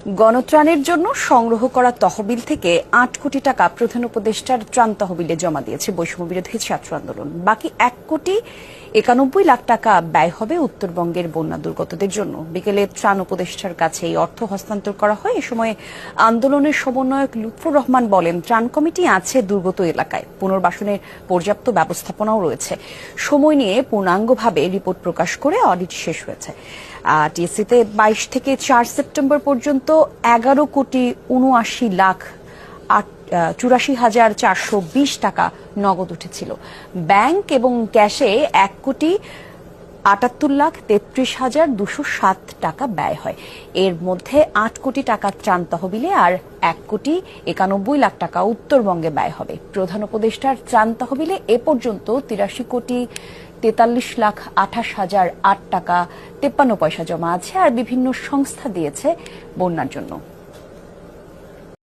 গণত্রাণের জন্য সংগ্রহ করা তহবিল থেকে ৮ কোটি টাকা প্রধান উপদেষ্টার ত্রাণ তহবিলে জমা দিয়েছে বৈষম্য বিরোধী ছাত্র আন্দোলন। বাকি ১,৯১,০০,০০,০০০ টাকা ব্যয় হবে উত্তরবঙ্গের বন্যা দুর্গতদের জন্য। বিকেলে ত্রাণ উপদেষ্টার কাছে এই অর্থ হস্তান্তর করা হয়। এ সময় আন্দোলনের সমন্বয়ক লুৎফুর রহমান বলেন, ত্রাণ কমিটি আছে দুর্গত এলাকায়, পুনর্বাসনের পর্যাপ্ত ব্যবস্থাপনাও রয়েছে। সময় নিয়ে পূর্ণাঙ্গভাবে রিপোর্ট প্রকাশ করে অডিট শেষ হয়েছে। টিএসসিতে ২২ থেকে ৪ সেপ্টেম্বর পর্যন্ত ১১,৮৪,৪২০ টাকা নগদ উঠেছিল। ব্যাংক এবং ক্যাশে ১,৭৮,৩৩,২০৭ টাকা ব্যয় হয়। এর মধ্যে ৮ কোটি টাকা ত্রাণ তহবিলে আর ১,৯১,০০,০০০ টাকা উত্তরবঙ্গে ব্যয় হবে। প্রধান উপদেষ্টার ত্রাণ তহবিলে এ পর্যন্ত ৮৩,৪৩,২৮,০৮ টাকা ৫৩ পয়সা জমা আছে, আর বিভিন্ন সংস্থা দিয়েছে বন্যার জন্য।